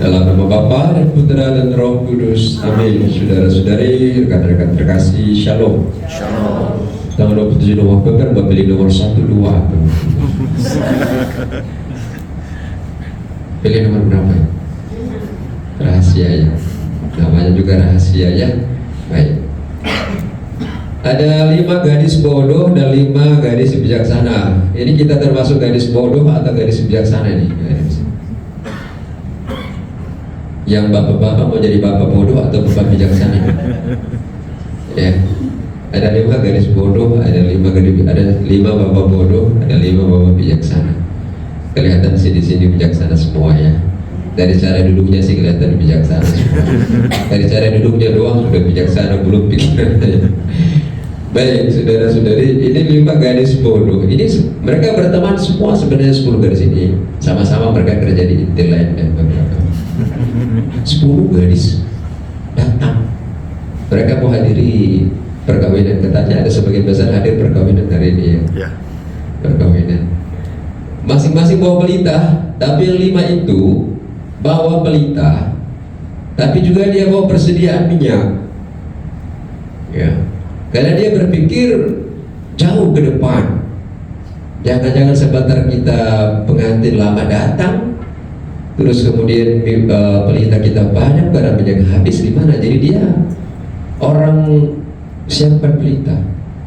Dalam nama Bapa dan Putra dan Roh Kudus. Amin. Saudara-saudari, rekan-rekan terkasih, Shalom. Shalom. Tanggal 27 November memilih nomor 1, 2. Pilih nomor berapa ya? Rahasia ya. Namanya juga rahasia ya. Baik. Ada 5 gadis bodoh dan 5 gadis bijaksana. Ini kita termasuk gadis bodoh atau gadis bijaksana nih? Yang bapak-bapak mau jadi bapak bodoh atau bapak bijaksana? Ya. Ada 5 gadis bodoh, ada 5 bapak bodoh, ada 5 bapak bijaksana. Kelihatan sih di sini bijaksana semua ya. Dari cara duduknya sih kelihatan bijaksana semua. Dari cara duduknya doang sudah bijaksana, belum pikirannya. Baik, saudara-saudari, ini 5 gadis bodoh. Ini mereka berteman semua sebenarnya 10 gadis ini. Sama-sama mereka kerja di Intel lain dan beberapa. 10 gadis datang. Mereka mau hadiri perkawinan, katanya ada sebagian besar hadir perkawinan hari ini ya. Perkawinan. Masing-masing bawa pelita, tapi yang 5 itu bawa pelita, tapi juga dia bawa persediaan minyak. Ya. Karena dia berpikir jauh ke depan. Jangan-jangan sebentar kita pengantin lama datang, terus kemudian pelita kita banyak, barang minyak habis gimana? Jadi dia orang siapkan pelita.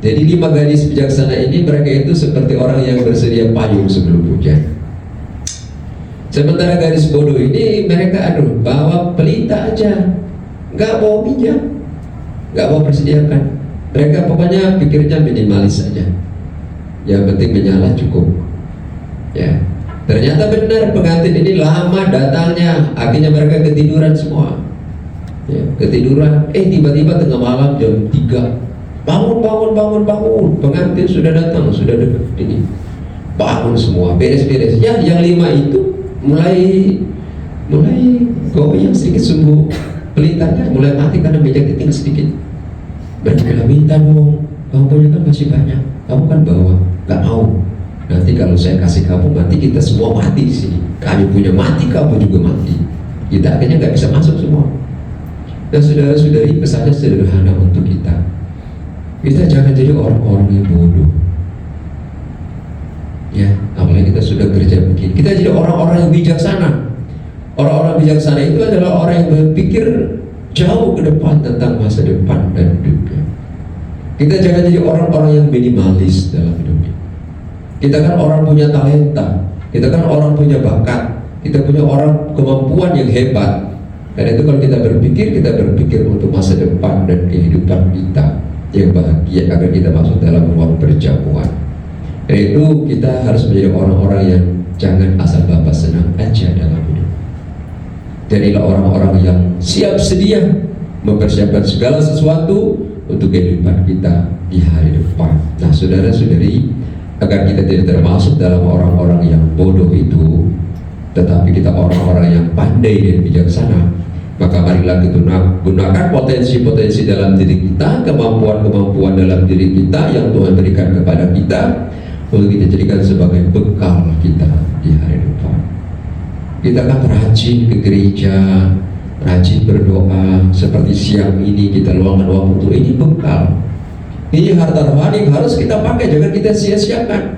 Jadi 5 gadis bijaksana ini, mereka itu seperti orang yang bersedia payung sebelum hujan. Sementara gadis bodoh ini, mereka bawa pelita aja, nggak bawa minyak, nggak bawa persediakan. Mereka pokoknya pikirnya minimalis saja. Yang penting menyala cukup. Ya. Ternyata benar pengantin ini lama datangnya, akhirnya mereka ketiduran semua. Ya, ketiduran, tiba-tiba tengah malam jam 3, bangun, pengantin sudah datang, sudah dekat ini. Bangun semua, beres-beres. Ya, yang 5 itu mulai goyang sedikit, sungguh pelitanya mulai mati karena minyak tinggal sedikit. Mereka bilang, minta dong, kamu punya kan masih banyak, kamu kan bawa, nggak mau. Nanti kalau saya kasih kamu, nanti kita semua mati di sini. Kami punya mati, kamu juga mati. Kita akhirnya nggak bisa masuk semua. Dan saudara-saudari, pesannya sederhana untuk kita. Kita jangan jadi orang-orang yang bodoh. Ya, apalagi kita sudah kerja begini. Kita jadi orang-orang yang bijaksana. Orang-orang bijaksana itu adalah orang yang berpikir jauh ke depan tentang masa depan dan hidupnya. Kita jangan jadi orang-orang yang minimalis dalam hidupnya. Kita kan orang punya talenta, kita kan orang punya bakat, kita punya orang kemampuan yang hebat. Karena itu kalau kita berpikir untuk masa depan dan kehidupan kita yang bahagia agar kita masuk dalam ruang perjamuan. Karena itu kita harus menjadi orang-orang yang jangan asal bapak senang aja dalam hidup. Jadilah orang-orang yang siap sedia mempersiapkan segala sesuatu untuk kehidupan kita di hari depan. Nah, saudara-saudari, agar kita tidak termasuk dalam orang-orang yang bodoh itu, tetapi kita orang-orang yang pandai dan bijaksana, maka marilah kita gunakan potensi-potensi dalam diri kita, kemampuan-kemampuan dalam diri kita yang Tuhan berikan kepada kita, untuk kita jadikan sebagai bekal kita di hari depan. Kita kan rajin ke gereja, rajin berdoa. Seperti siang ini kita luangkan waktu untuk ini bekal. Ini harta rohani harus kita pakai, jangan kita sia-siakan.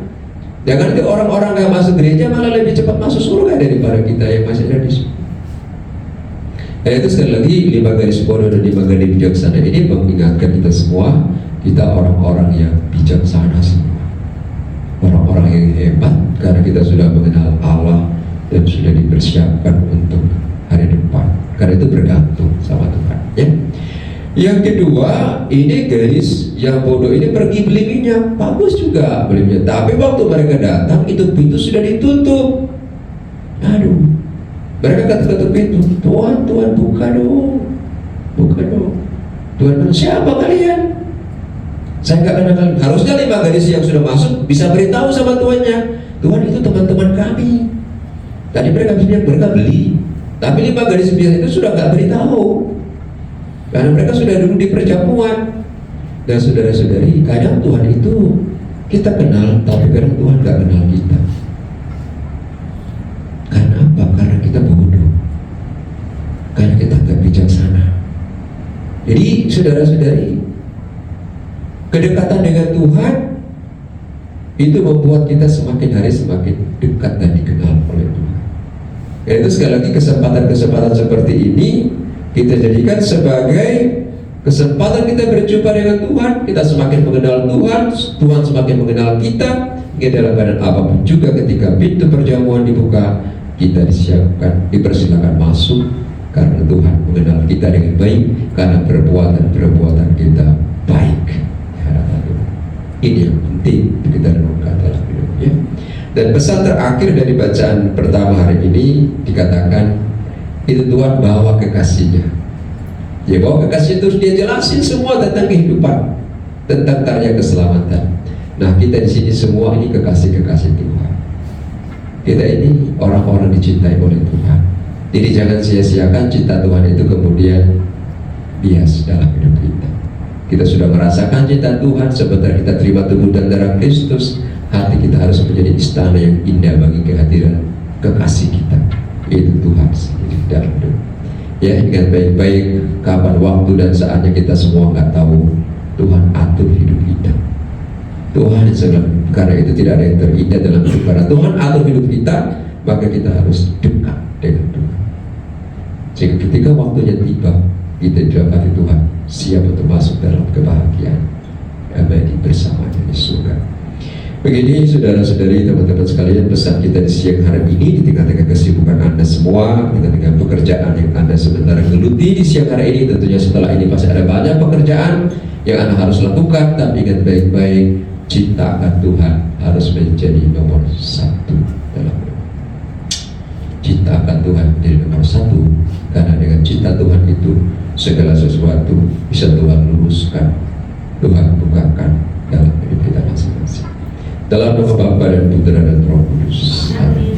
Jangan nanti orang-orang yang masuk gereja malah lebih cepat masuk surga daripada kita yang masih ada di sini. Dan itu sekali lagi 5 gadis bodoh dan 5 gadis bijaksana ini mengingatkan kita semua, kita orang-orang yang bijaksana semua. Orang-orang yang hebat karena kita sudah mengenal Allah dan sudah dipersiapkan untuk hari depan. Karena itu bergantung sama Tuhan. Ya. Yang kedua, ini gadis yang bodoh ini pergi beli minyak, bagus juga beli minyak. Tapi waktu mereka datang, itu pintu sudah ditutup. Aduh, mereka ketuk-ketuk pintu. Tuhan, buka dong, buka dong. Tuhan bilang, siapa kalian? Saya nggak kenal kalian. Harusnya 5 gadis yang sudah masuk bisa beritahu sama tuannya, Tuhan itu teman-teman kami. Tadi mereka beli, tapi 5 gadis biasa itu sudah nggak beritahu, karena mereka sudah duduk di perjamuan. Dan saudara-saudari, kadang Tuhan itu kita kenal, tapi kadang Tuhan nggak kenal kita. Karena apa? Karena kita bodoh. Jadi saudara-saudari, kedekatan dengan Tuhan itu membuat kita semakin hari semakin dekat dan dikenal oleh Tuhan. Yaitu sekali lagi kesempatan-kesempatan seperti ini kita jadikan sebagai kesempatan kita berjumpa dengan Tuhan, kita semakin mengenal Tuhan, Tuhan semakin mengenal kita. Dalam keadaan apapun juga ketika pintu perjamuan dibuka, kita disiapkan, dipersilakan masuk, karena Tuhan mengenal kita dengan baik, karena perbuatan-perbuatan kita baik di hadapan Tuhan. Ini yang penting kita renungkan dalam hidupnya. Dan pesan terakhir dari bacaan pertama hari ini dikatakan itu Tuhan bawa kekasihnya. Dia bawa kekasih, terus dia jelasin semua tentang kehidupan, tentang karya keselamatan. Nah, kita di sini semua ini kekasih-kekasih Tuhan. Kita ini orang-orang dicintai oleh Tuhan. Jadi jangan sia-siakan cinta Tuhan itu kemudian bias dalam hidup kita. Kita sudah merasakan cinta Tuhan sebentar kita terima tubuh dan darah Kristus. Hati kita harus menjadi istana yang indah bagi kehadiran kekasih kita, yaitu Tuhan sendiri dalam hidup. Ya, ingat baik-baik kapan waktu dan saatnya kita semua nggak tahu. Tuhan atur hidup kita. Tuhan yang karena itu tidak ada yang terindah dalam hidup. Karena Tuhan atur hidup kita, maka kita harus dekat dengan Tuhan. Sehingga ketika waktunya tiba, kita didapati Tuhan siap untuk masuk dalam kebahagiaan abadi bersamanya di surga. Begini saudara-saudari, teman-teman sekalian, pesan kita di siang hari ini, di tengah-tengah kesibukan Anda semua, di tengah-tengah pekerjaan yang Anda sebentar geluti di siang hari ini. Tentunya setelah ini pasti ada banyak pekerjaan yang Anda harus lakukan, tapi ingat baik-baik, cinta akan Tuhan harus menjadi nomor satu dalam hidup. Cinta akan Tuhan menjadi nomor satu, karena dengan cinta Tuhan itu segala sesuatu bisa Tuhan luruskan, Tuhan bukakan dalam hidup kita masing-masing. Dalam nama Bapa dan Putra dan Roh Kudus. Amin.